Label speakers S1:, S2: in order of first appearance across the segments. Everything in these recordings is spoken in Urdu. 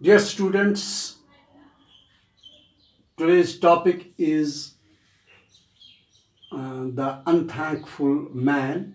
S1: Dear students, today's topic is the unthankful man,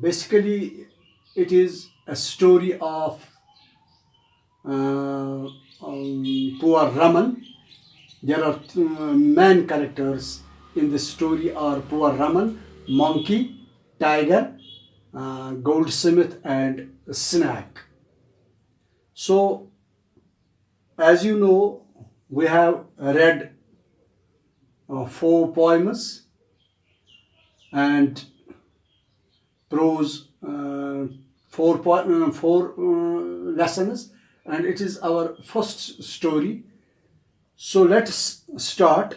S1: Basically, it is a story of poor Raman. There are main characters in the story are poor Raman, monkey, tiger, goldsmith, and snack. So, as you know, we have read 4 poems and prose, four lessons, and it is our first story. So let's start.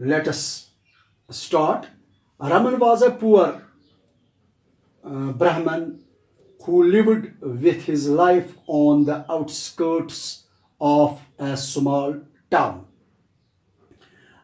S1: let us start. Raman was a poor Brahman who lived with his life on the outskirts of a small town.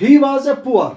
S1: He was a poor.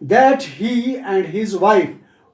S1: that he and his wife,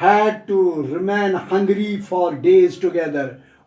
S1: had to remain hungry for days together.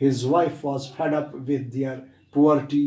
S1: His wife was fed up with their poverty.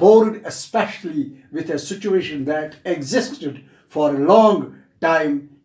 S1: bored especially with a situation that existed for a long time.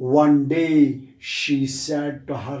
S1: one day she said to her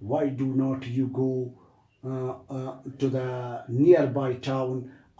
S1: why do not you go to the nearby town.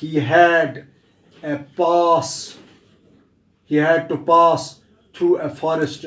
S1: he had to pass through a forest.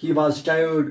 S1: he was tired,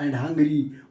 S1: and hungry,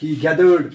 S1: he gathered,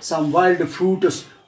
S1: some wild fruits,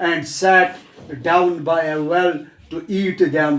S1: and sat down by a well to eat them,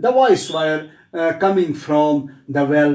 S1: The voice were coming from the well.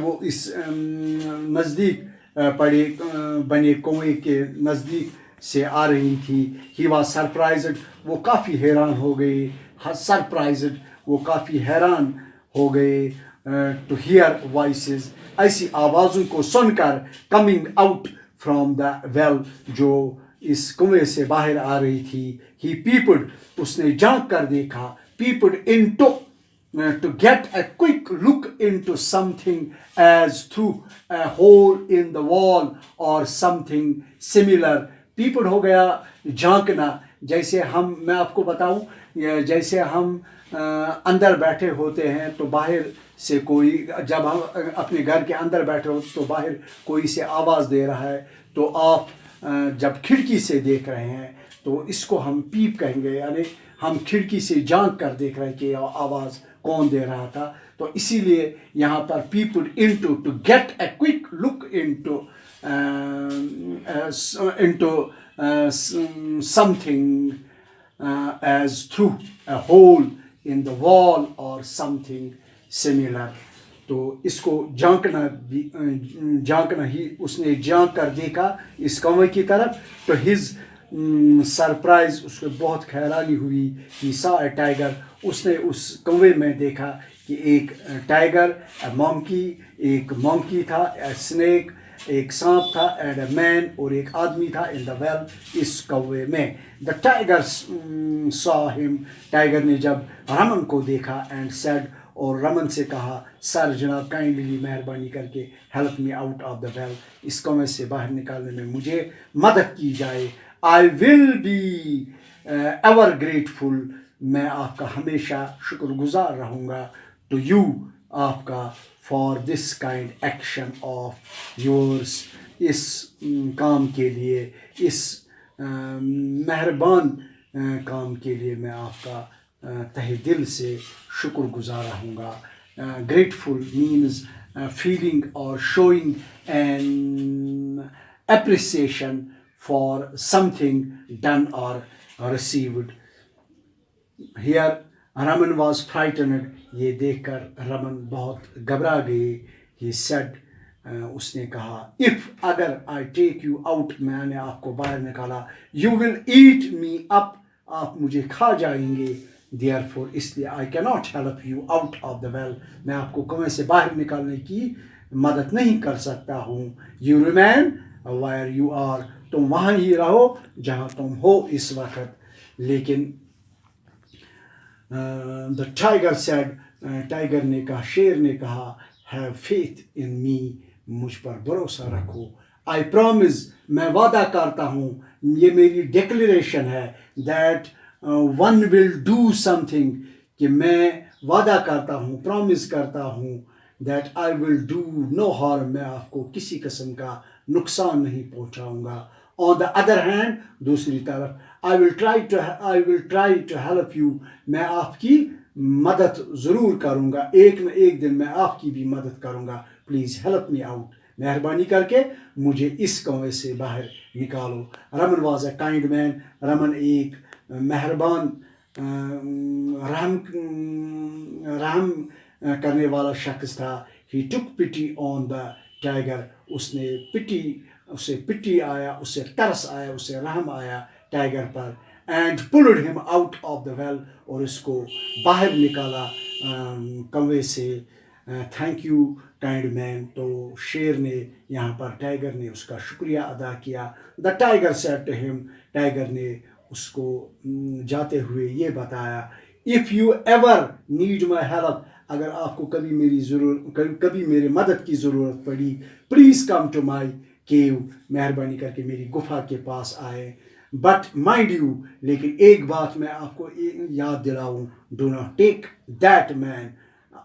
S1: وہ اس نزدیک بنے کنویں کے نزدیک سے آ رہی تھی. ہی واز سرپرائزڈ, وہ کافی حیران ہو گئے. سرپرائزڈ, وہ کافی حیران ہو گئے. ٹو ہیئر وائسز, ایسی آوازوں کو سن کر. Coming out from the well, جو اس کنویں سے باہر آ رہی تھی. ہی پیپڈ, اس نے جھانک کر دیکھا. پیپڈ into, to get a quick look into something as through a hole in the wall or something similar. پیپڈ ہو گیا جھانکنا. جیسے میں آپ کو بتاؤں, جیسے ہم اندر بیٹھے ہوتے ہیں تو باہر سے کوئی, جب ہم اپنے گھر کے اندر بیٹھے ہوتے تو باہر کوئی سے آواز دے رہا ہے, تو آپ جب کھڑکی سے دیکھ رہے ہیں تو اس کو ہم پیپ کہیں گے, یعنی ہم کھڑکی سے جھانک کر دیکھ رہے ہیں کہ آواز کون دے رہا تھا. تو اسی لیے یہاں پر peeped into, to get a quick look into something as through a hole in the wall or something similar. تو اس کو جھانکنا ہی, اس نے جھانک کر دیکھا اس کنویں کی طرف. تو ہز سرپرائز, اس کو بہت حیرانی ہوئی. ہی سا اے ٹائیگر, اس نے اس کنویں میں دیکھا کہ ایک ٹائیگر, اے مونکی, ایک مونکی تھا, اے اسنیک, ایک سانپ تھا, اینڈ اے مین, اور ایک آدمی تھا, ان دا ویل, اس کنویں میں. دا ٹائیگر سا ہم, ٹائیگر نے جب رمن کو دیکھا, اینڈ سیڈ, اور رمن سے کہا, سر جناب, کائنڈلی, مہربانی کر کے, help me out of the well, اس کنویں سے باہر نکالنے میں مجھے مدد کی جائے. I will be ever grateful, میں آپ کا ہمیشہ شکر گزار رہوں گا. ٹو یو, آپ کا, for this kind action of yours, اس کام کے لیے, اس مہربان کام کے لیے میں آپ کا تہ دل سے شکر گزار رہوں گا. Grateful means feeling or showing an appreciation for something done or received. Here Raman was frightened. یہ دیکھ کر رمن بہت گھبرا گئے. He said, اس نے کہا, if اگر I take you out, میں نے آپ کو باہر نکالا, you will eat me up, آپ مجھے کھا جائیں گے. Therefore, اس لیے I cannot help you out of the well, میں آپ کو کنویں سے باہر نکالنے کی مدد نہیں کر سکتا ہوں. You remain where you are, تم وہاں ہی رہو جہاں تم ہو اس وقت. لیکن the tiger said, ٹائیگر نے کہا, شیر نے کہا, have faith in me, مجھ پر بھروسہ رکھو. I promise, میں وعدہ کرتا ہوں, یہ میری ڈیکلیریشن ہے, that one will do something, کہ میں وعدہ کرتا ہوں, پرومس کرتا ہوں, that I will do no harm, میں آپ کو کسی قسم کا نقصان نہیں پہنچاؤں گا. On the other hand, دوسری طرف, I will try to help you, میں آپ کی مدد ضرور کروں گا, ایک نہ ایک دن میں آپ کی بھی مدد کروں گا. Please help me out, مہربانی کر کے مجھے اس کنویں سے باہر نکالو. Raman was a kind man, Raman ایک مہربان, رحم کرنے والا شخص تھا. He took pity on the tiger, اسے پٹی آیا, اسے ترس آیا, اسے رحم آیا tiger per. And pulled him out of the well, اور اس کو باہر نکالا کنویں سے. تھینک یو کائنڈ مین, تو شیر نے یہاں پر, ٹائیگر نے اس کا شکریہ ادا کیا. The tiger said to him, tiger نے اس کو جاتے ہوئے یہ بتایا, if you ever need my help, اگر آپ کو کبھی میرے مدد کی ضرورت پڑی, please come to my cave, مہربانی کر کے میری گفا کے پاس آئے. But mind you, لیکن ایک بات میں آپ کو یاد دلاؤں, do not take that man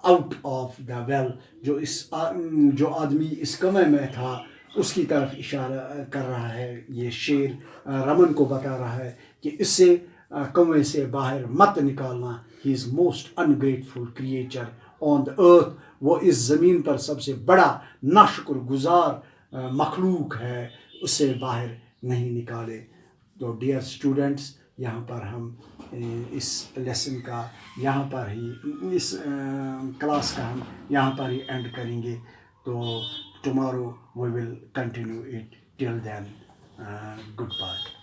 S1: out of the well, جو آدمی اس کنویں میں تھا اس کی طرف اشارہ کر رہا ہے. یہ شیر رمن کو بتا رہا ہے کہ اس سے کنویں سے باہر مت نکالنا. He is most ungrateful creature on the earth, وہ اس زمین پر سب سے بڑا ناشکر گزار مخلوق ہے, اسے باہر نہیں نکالے. تو ڈیئر اسٹوڈنٹس, یہاں پر ہم اس لیسن کا یہاں پر ہی اس کلاس کا ہم یہاں پر ہی اینڈ کریں گے. تو tomorrow we will continue it. Till then good bye.